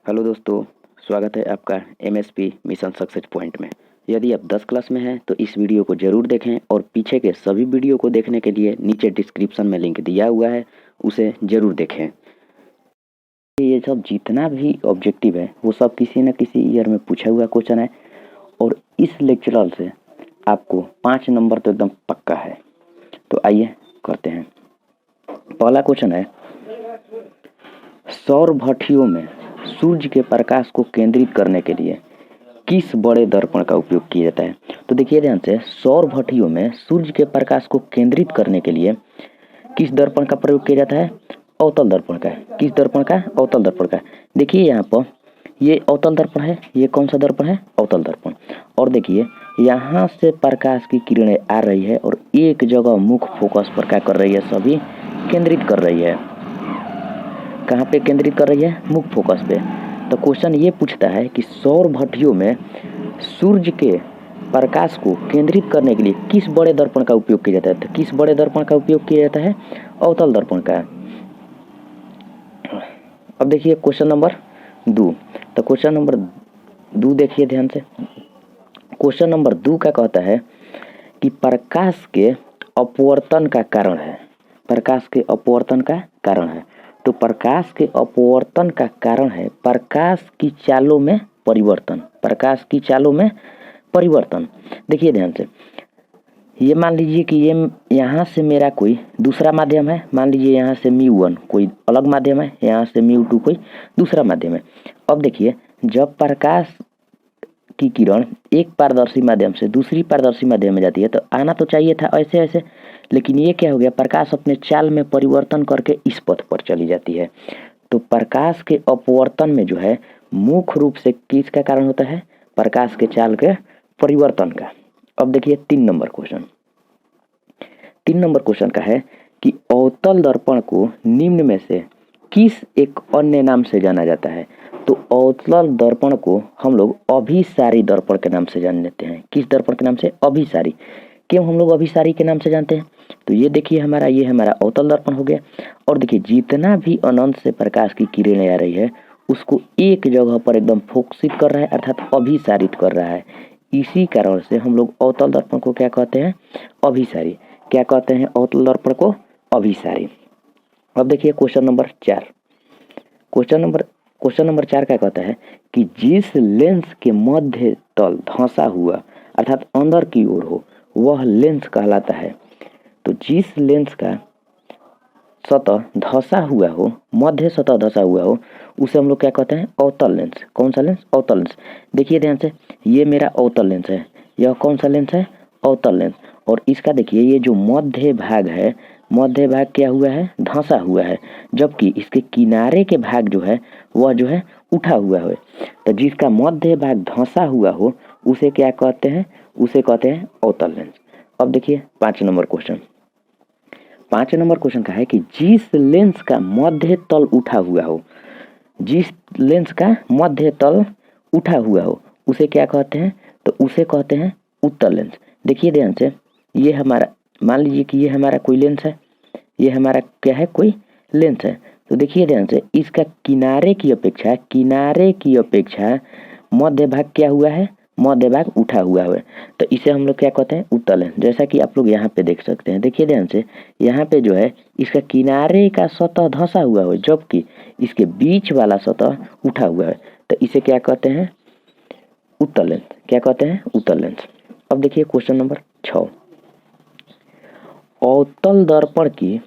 Hello दोस्तों, स्वागत है आपका एमएसपी मिशन सक्सेस पॉइंट में। यदि आप 10 क्लास में हैं तो इस वीडियो को ज़रूर देखें और पीछे के सभी वीडियो को देखने के लिए नीचे डिस्क्रिप्शन में लिंक दिया हुआ है, उसे ज़रूर देखें। ये सब जितना भी ऑब्जेक्टिव है वो सब किसी न किसी ईयर में पूछा हुआ क्वेश्चन है और इस लेक्चरल से आपको 5 नंबर तो एकदम पक्का है। तो आइए करते हैं। पहला क्वेश्चन है, सौर भट्टियों में सूर्य के प्रकाश को केंद्रित करने के लिए किस बड़े दर्पण का उपयोग किया जाता है। तो देखिए ध्यान से, सौर भट्टियों में सूर्य के प्रकाश को केंद्रित करने के लिए किस दर्पण का प्रयोग किया जाता है? अवतल दर्पण का। किस दर्पण का? अवतल दर्पण का। देखिए यहाँ पर ये अवतल दर्पण है। ये कौन सा दर्पण है? अवतल दर्पण। और देखिए यहाँ से प्रकाश की किरणें आ रही है और एक जगह मुख्य फोकस पर क्या कर रही है? सभी केंद्रित कर रही है। कहाँ पे केंद्रित कर रही है? मुख्य फोकस पे। तो क्वेश्चन ये पूछता है कि सौर भट्टियों में सूर्य के प्रकाश को केंद्रित करने के लिए किस बड़े दर्पण का उपयोग किया जाता है? तो किस बड़े दर्पण का उपयोग किया जाता है? अवतल दर्पण का। अब देखिए क्वेश्चन नंबर 2। तो क्वेश्चन नंबर 2 देखिए ध्यान से। क्वेश्चन नंबर 2 का कहता है कि प्रकाश के अपवर्तन का कारण है। प्रकाश के अपवर्तन का कारण है। तो प्रकाश के अपवर्तन का कारण है प्रकाश की चालों में परिवर्तन। प्रकाश की चालों में परिवर्तन। देखिए ध्यान से, ये मान लीजिए कि ये यहाँ से मेरा कोई दूसरा माध्यम है। मान लीजिए यहाँ से μ1 कोई अलग माध्यम है, यहाँ से μ2 कोई दूसरा माध्यम है। अब देखिए, जब प्रकाश की किरण एक पारदर्शी माध्यम से दूसरी पारदर्शी माध्यम में जाती है तो आना तो चाहिए था ऐसे ऐसे, लेकिन ये क्या हो गया? प्रकाश अपने चाल में परिवर्तन करके इस पथ पर चली जाती है। तो प्रकाश के अपवर्तन में जो है मुख्य रूप से किसका कारण होता है? प्रकाश के चाल के परिवर्तन का। अब देखिए 3 नंबर क्वेश्चन। 3 नंबर क्वेश्चन का है कि अवतल दर्पण को निम्न में से किस एक अन्य नाम से जाना जाता है? तो अवतल दर्पण को हम लोग अभिसारी दर्पण के नाम से जान लेते हैं। किस दर्पण के नाम से? अभिसारी। क्यों हम लोग अभिसारी के नाम से जानते हैं? तो ये देखिए ये हमारा अवतल दर्पण हो गया। और देखिए जितना भी अनंत से प्रकाश की किरणें आ रही है उसको एक जगह पर एकदम फोकसित कर रहा है, अर्थात अभिसारित कर रहा है। इसी कारण से हम लोग अवतल दर्पण को क्या कहते हैं? अभिसारी। क्या कहते हैं? अवतल दर्पण को अभिसारी। अब देखिए क्वेश्चन नंबर 4। क्वेश्चन नंबर 4 क्या कहता है कि जिस लेंस के मध्य तल धंसा हुआ अर्थात अंदर की ओर हो वह लेंस कहलाता है। तो जिस लेंस का सतह धंसा हुआ हो, मध्य सतह धंसा हुआ हो, उसे हम लोग क्या कहते हैं? अवतल लेंस। कौन सा लेंस? अवतल लेंस। देखिए ध्यान से, ये मेरा अवतल लेंस है। यह कौन सा लेंस है? अवतल लेंस। और इसका देखिए ये जो मध्य भाग है, मध्य भाग क्या हुआ है? धंसा हुआ है, जबकि इसके किनारे के भाग जो है वह जो है उठा हुआ है। तो जिसका मध्य भाग धंसा हुआ हो उसे क्या कहते हैं? उसे कहते हैं अवतल लेंस। अब देखिए 5 नंबर क्वेश्चन। 5 नंबर क्वेश्चन का है कि जिस लेंस का मध्य तल उठा हुआ हो, जिस लेंस का मध्य तल उठा हुआ हो उसे क्या कहते हैं? तो उसे कहते हैं उत्तल लेंस। देखिए ध्यान से, ये हमारा, मान लीजिए कि ये हमारा कोई लेंस है, ये हमारा क्या है? कोई लेंस है। तो देखिए ध्यान से, इसका किनारे की अपेक्षा मध्य भाग क्या हुआ है? मध्य भाग उठा हुआ है। तो इसे हम लोग क्या कहते हैं? उत्तल लेंस। जैसा कि आप लोग यहाँ पे देख सकते हैं। देखिए ध्यान से, यहाँ पे जो है इसका किनारे का सतह धंसा हुआ है, जबकि इसके बीच वाला सतह उठा हुआ है। तो इसे क्या कहते हैं? उत्तल लेंस। क्या कहते हैं? उत्तल लेंस। अब देखिए क्वेश्चन नंबर 6। अवतल दर्पण की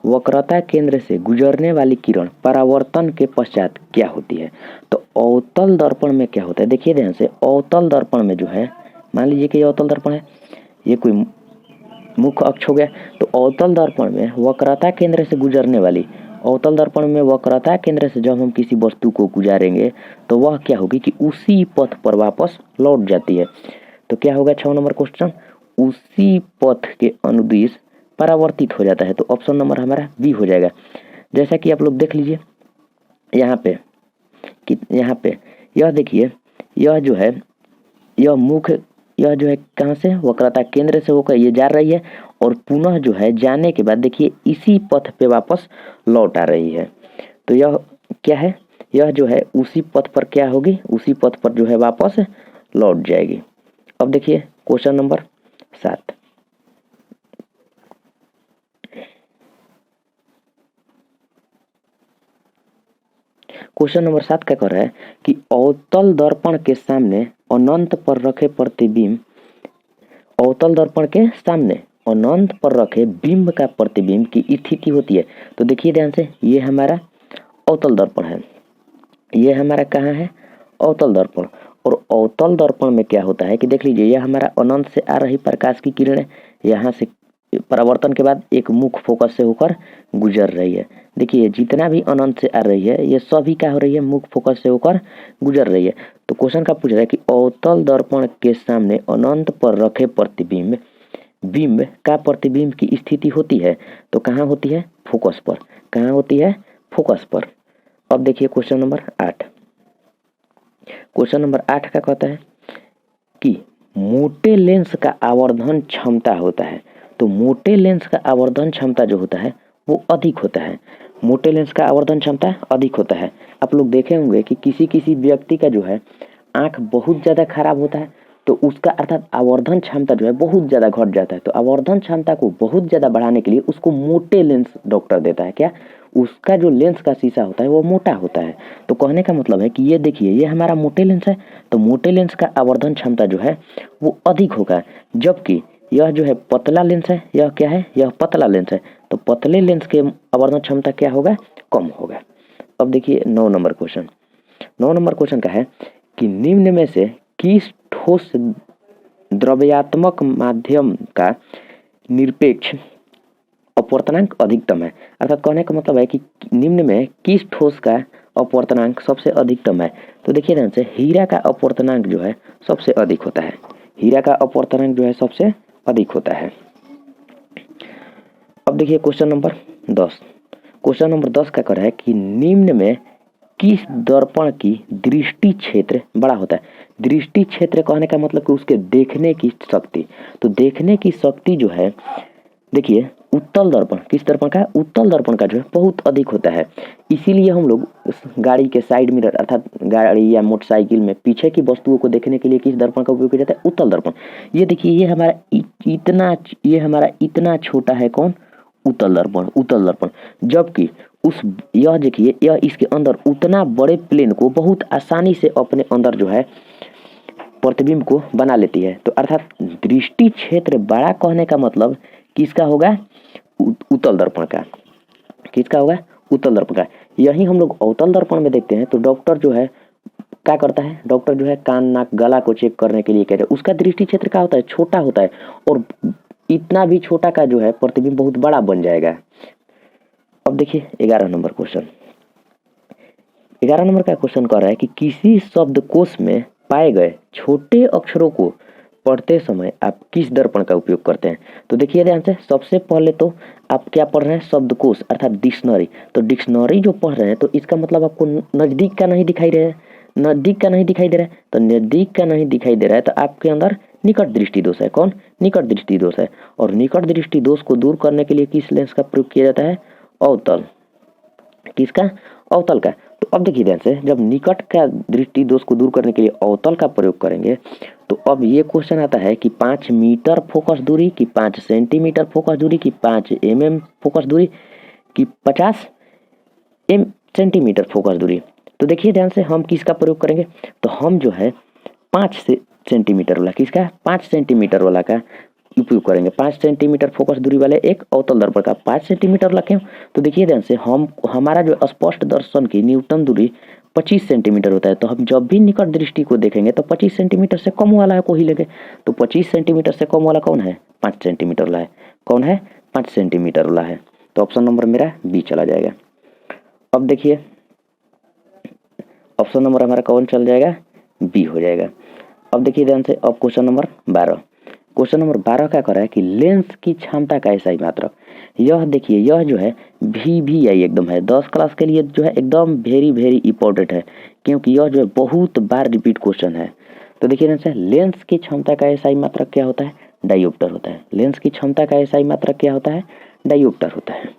वक्रता केंद्र से गुजरने वाली किरण परावर्तन के पश्चात क्या होती है? तो अवतल दर्पण में क्या होता है? देखिए ध्यान से, अवतल दर्पण में जो है, मान लीजिए कि ये अवतल दर्पण है, ये कोई मुख्य अक्ष हो गया। तो अवतल दर्पण में वक्रता केंद्र से गुजरने वाली, अवतल दर्पण में वक्रता केंद्र से जब हम किसी वस्तु को गुजारेंगे तो वह क्या होगी कि उसी पथ पर वापस लौट जाती है। तो क्या होगा 6 नंबर क्वेश्चन? उसी पथ के अनुदिश परावर्तित हो जाता है। तो ऑप्शन नंबर हमारा बी हो जाएगा। जैसा कि आप लोग देख लीजिए यहाँ पे कि यहाँ पे यह देखिए, यह जो है यह मुख्य, यह जो है कहाँ से? वक्रता केंद्र से होकर ये जा रही है और पुनः जो है जाने के बाद देखिए इसी पथ पे वापस लौट आ रही है। तो यह क्या है? यह जो है उसी पथ पर क्या होगी, उसी पथ पर जो है वापस लौट जाएगी। अब देखिए क्वेश्चन नंबर 7। क्वेश्चन नंबर 7 क्या कर रहा है कि अवतल दर्पण के सामने अनंत पर रखे प्रतिबिंब, अवतल दर्पण के सामने अनंत पर रखे बिंब का प्रतिबिंब की स्थिति होती है। तो देखिए ध्यान से, ये हमारा अवतल दर्पण है, ये हमारा कहाँ है, अवतल दर्पण। और अवतल दर्पण में क्या होता है कि देख लीजिए, यह हमारा अनंत से आ रही प्रकाश की किरण है, यहाँ से परावर्तन के बाद एक मुख्य फोकस से होकर गुजर रही है। देखिए जितना भी अनंत से आ रही है ये सभी क्या हो रही है, मुख्य फोकस से होकर गुजर रही है। तो क्वेश्चन का पूछ रहा है कि अवतल दर्पण के सामने अनंत पर रखे प्रतिबिंब, बिंब का प्रतिबिंब की स्थिति होती है। तो कहाँ होती है, फोकस पर। कहाँ होती है, फोकस पर। अब देखिए क्वेश्चन नंबर 8। क्वेश्चन नंबर 8 का कहता है कि मोटे लेंस का आवर्धन क्षमता होता है। तो मोटे लेंस का आवर्धन क्षमता जो होता है वो अधिक होता है, मोटे लेंस का आवर्धन क्षमता अधिक होता है। आप लोग देखे होंगे कि किसी किसी व्यक्ति का जो है आंख बहुत ज़्यादा खराब होता है, तो उसका अर्थात आवर्धन क्षमता जो है बहुत ज़्यादा घट जाता है। तो आवर्धन क्षमता को बहुत ज़्यादा बढ़ाने के लिए उसको मोटे लेंस डॉक्टर देता है। क्या, उसका जो लेंस का शीशा होता है वो मोटा होता है। तो कहने का मतलब है कि ये देखिए, ये हमारा मोटे लेंस है, तो मोटे लेंस का आवर्धन क्षमता जो है वो अधिक होगा, जबकि यह जो है पतला लेंस है, यह क्या है, यह पतला लेंस है, तो पतले लेंस के आवर्धन क्षमता क्या होगा, कम होगा। अब देखिए 9 नंबर क्वेश्चन। 9 नंबर क्वेश्चन का है कि निम्न में से किस ठोस द्रव्यात्मक माध्यम का निरपेक्ष अपवर्तनांक अधिकतम है। अर्थात कहने का मतलब है कि निम्न में किस ठोस का अपवर्तनांक सबसे अधिकतम है। तो देखिए ध्यान से, हीरा का अपवर्तनांक जो है सबसे अधिक होता है, हीरा का अपवर्तनांक जो है सबसे अधिक होता है। अब देखिए क्वेश्चन नंबर 10। क्वेश्चन नंबर 10 का कर है कि निम्न में किस दर्पण की दृष्टि क्षेत्र बड़ा होता है। दृष्टि क्षेत्र कहने का मतलब कि उसके देखने की शक्ति। तो देखने की शक्ति जो है, देखिए उत्तल दर्पण, किस दर्पण का, उत्तल दर्पण का जो है बहुत अधिक होता है। इसीलिए हम लोग गाड़ी के साइड मिरर अर्थात गाड़ी या मोटरसाइकिल में पीछे की वस्तुओं को देखने के लिए किस दर्पण का उपयोग किया जाता है, उत्तल दर्पण। ये देखिए, ये हमारा इतना छोटा है, कौन, उत्तल दर्पण, उत्तल दर्पण। जबकि उस, यह देखिए, यह इसके अंदर उतना बड़े प्लेन को बहुत आसानी से अपने अंदर जो है प्रतिबिंब को बना लेती है। तो अर्थात दृष्टि क्षेत्र बड़ा कहने का मतलब किसका होगा, उत्तल दर्पण का। किसका होगा, उत्तल दर्पण का। यही हम लोग अवतल दर्पण में देखते हैं तो डॉक्टर जो है क्या करता है, डॉक्टर जो है कान नाक गला को चेक करने के लिए कहते हैं, उसका दृष्टि क्षेत्र क्या होता है, छोटा होता है, और इतना भी छोटा का जो है प्रतिबिंब बहुत बड़ा बन जाएगा। अब देखिए 11 नंबर क्वेश्चन। 11 नंबर का क्वेश्चन कह रहा है कि किसी शब्दकोश में पाए गए छोटे अक्षरों को पढ़ते समय आप किस दर्पण का उपयोग करते हैं। तो देखिए ध्यान से, सबसे पहले तो आप क्या पढ़ रहे हैं, शब्दकोश अर्थात डिक्शनरी। तो डिक्शनरी जो पढ़ रहे हैं तो इसका मतलब आपको नज़दीक का नहीं दिखाई दे रहा है, नज़दीक का नहीं दिखाई दे रहा है। तो नज़दीक का नहीं दिखाई दे रहा है तो आपके अंदर निकट दृष्टि दोष है। कौन, निकट दृष्टि दोष है। और निकट दृष्टि दोष को दूर करने के लिए किस लेंस का प्रयोग किया जाता है, अवतल। किसका, अवतल का। तो अब देखिए ध्यान से, जब निकट का दृष्टि दोष को दूर करने के लिए अवतल का प्रयोग करेंगे तो अब ये क्वेश्चन आता है कि 5 मीटर फोकस दूरी, कि 5 सेंटीमीटर फोकस दूरी, कि 5 mm फोकस दूरी, कि 50 सेंटीमीटर फोकस दूरी। तो देखिए ध्यान से, हम किसका प्रयोग करेंगे, तो हम जो है 5 सेंटीमीटर वाला, किसका, 5 सेंटीमीटर वाला का उपयोग करेंगे। 5 सेंटीमीटर फोकस दूरी वाले एक अवतल दर्पण का 5 सेंटीमीटर रखें। तो देखिए ध्यान से, हमारा जो स्पष्ट दर्शन की न्यूनतम दूरी 25 सेंटीमीटर होता है। तो हम जब भी निकट दृष्टि को देखेंगे तो 25 सेंटीमीटर से कम वाला को ही लेंगे। तो 25 सेंटीमीटर से कम वाला कौन है, 5 सेंटीमीटर वाला है। कौन है, 5 सेंटीमीटर वाला है। तो ऑप्शन नंबर मेरा बी चला जाएगा। अब देखिए ऑप्शन नंबर हमारा कौन चल जाएगा, बी हो जाएगा। अब देखिए ध्यान से, अब क्वेश्चन नंबर 12। क्वेश्चन नंबर 12 क्या कर रहा है कि लेंस की क्षमता का एसआई मात्रक। यह देखिए, यह जो है VVI एकदम है 10 क्लास के लिए जो है एकदम वेरी इंपॉर्टेंट है, क्योंकि यह जो है बहुत बार रिपीट क्वेश्चन है। तो देखिए ध्यान, लेंस की क्षमता का एसआई मात्रक क्या होता है, डायोप्टर होता है। लेंस की क्षमता का एसआई मात्रक क्या होता है, डायोप्टर होता है।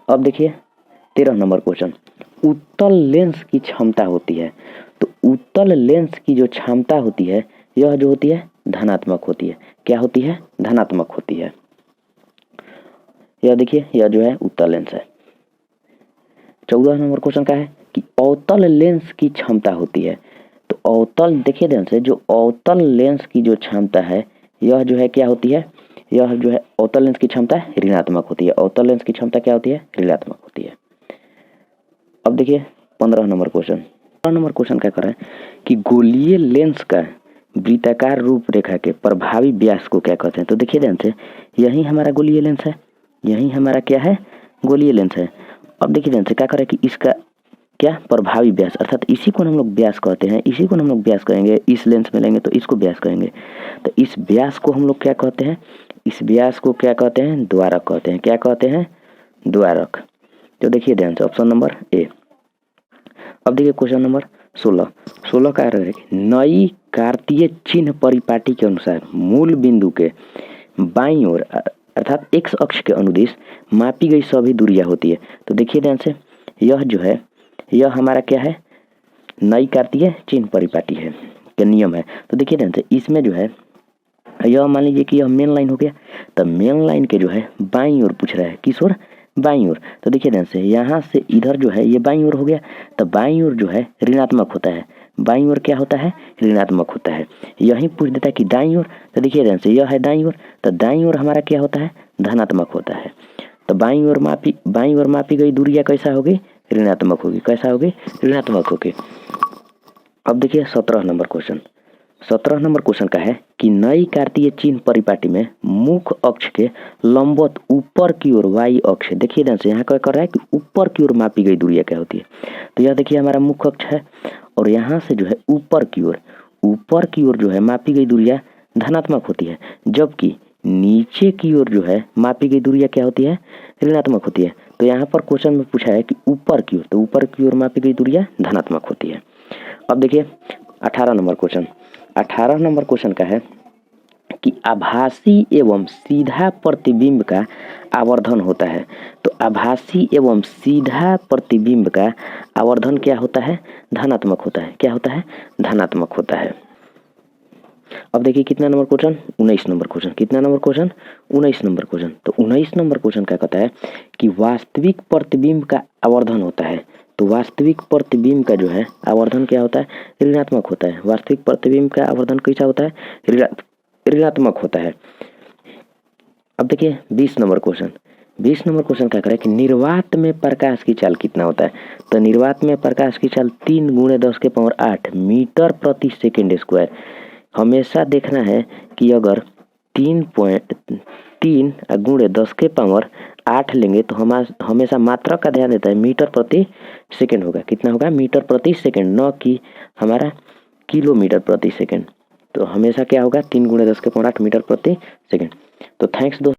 अब देखिए 13 नंबर क्वेश्चन। उत्तल लेंस की क्षमता होती है। तो उत्तल लेंस की जो क्षमता होती है यह जो होती है धनात्मक होती है। क्या होती है? धनात्मक होती है। यह देखिए यह जो है उत्तल लेंस है। 14 नंबर क्वेश्चन का है कि अवतल लेंस की क्षमता होती है। तो अवतल देखिए ध्यान से, जो अवतल लेंस की जो क्षमता है यह जो है क्या होती है? यह जो है अवतल लेंस की क्षमता ऋणात्मक होती है। अवतल लेंस की क्षमता क्या होती है? ऋणात्मक होती है। अब देखिए 15 नंबर क्वेश्चन। 15 नंबर क्वेश्चन क्या कर रहा है कि गोलीय लेंस का वृत्ताकार रूपरेखा के प्रभावी व्यास को क्या कहते हैं? तो देखिए ध्यान से, यही हमारा गोलीय लेंस है, यही हमारा क्या है? गोलीय लेंस है। अब देखिए ध्यान से क्या कर रहा है कि इसका क्या प्रभावी व्यास, अर्थात इसी को हम लोग व्यास कहते हैं, इसी को हम लोग व्यास कहेंगे। इस लेंस में लेंगे तो इसको व्यास कहेंगे। तो इस व्यास को हम लोग क्या कहते हैं? इस व्यास को क्या कहते हैं? द्वारक कहते हैं। क्या कहते हैं? द्वारक। तो देखिए ध्यान से ऑप्शन नंबर ए। अब देखिए क्वेश्चन नंबर 16 का है नई कार्तीय चिन्ह परिपाटी के अनुसार मूल बिंदु के बाईं ओर अर्थात एक्स अक्ष के अनुदिश मापी गई सभी दूरियां होती है। तो देखिए ध्यान से, यह जो है यह हमारा क्या है? नई कार्तीय चिन्ह परिपाटी है का नियम है। तो देखिए ध्यान से, इसमें जो है यह मान लीजिए कि यह मेन लाइन हो गया। तो मेन लाइन के जो है बाईं ओर पूछ रहा है, किस ओर? बाईं ओर। तो देखिए ध्यान से, यहाँ से इधर जो है ये बाईं ओर हो गया। तो बाईं ओर जो है ऋणात्मक होता है। बाईं ओर क्या होता है? ऋणात्मक होता है। यही पूछ देता है कि दाईं ओर। तो देखिए ध्यान से, यह है दाईं ओर। तो दाईं ओर हमारा क्या होता है? धनात्मक होता है। तो बाईं ओर मापी गई दूरियां कैसा होगी? ऋणात्मक होगी। कैसा होगी? ऋणात्मक होगी। अब देखिए 17 नंबर क्वेश्चन। 17 नंबर क्वेश्चन का है कि नई कार्तीय चिन्ह परिपाटी में मुख्य अक्ष के लंबवत ऊपर की ओर वाई अक्ष। देखिए ध्यान से, यहाँ क्या कर रहा है कि ऊपर की ओर मापी गई दूरियां क्या होती है? तो यह देखिए हमारा मुख्य अक्ष है और यहाँ से जो है ऊपर की ओर जो है मापी गई दूरियां धनात्मक होती है, जबकि नीचे की ओर जो है मापी गई दूरियां क्या होती है? ऋणात्मक होती है। तो यहाँ पर क्वेश्चन में पूछा है कि ऊपर की ओर, तो ऊपर की ओर मापी गई दूरियां धनात्मक होती है। अब देखिए 18 नंबर क्वेश्चन। 18 नंबर क्वेश्चन का है कि आभासी एवं सीधा प्रतिबिंब का आवर्धन होता है। तो आभासी एवं सीधा प्रतिबिंब का आवर्धन क्या होता है? धनात्मक होता है। क्या होता है? धनात्मक होता है। अब देखिए कितना नंबर क्वेश्चन? 19 number question. कितना नंबर क्वेश्चन? 19 number question. तो 19 नंबर क्वेश्चन क्या कहता है कि वास्तविक प्रतिबिंब का आवर्धन होता है। तो वास्तविक प्रतिबिंब का जो है आवर्धन क्या होता है? ऋणात्मक होता है। वास्तविक प्रतिबिंब का आवर्धन कैसा होता है? ऋणात्मक होता है। अब देखिए 20 नंबर क्वेश्चन। 20 नंबर क्वेश्चन क्या करे कि निर्वात में प्रकाश की चाल कितना होता है? तो निर्वात में प्रकाश की चाल 3 × 10⁸ मीटर प्रति सेकेंड स्क्वायर। हमेशा देखना है कि अगर 3.3 × 10⁸ लेंगे तो हम हमेशा मात्रा का ध्यान देता है, मीटर प्रति सेकेंड होगा। कितना होगा? मीटर प्रति सेकेंड, न कि हमारा किलोमीटर प्रति सेकेंड। तो हमेशा क्या होगा? 3 × 10⁸ मीटर प्रति सेकेंड। तो थैंक्स दोस्तों।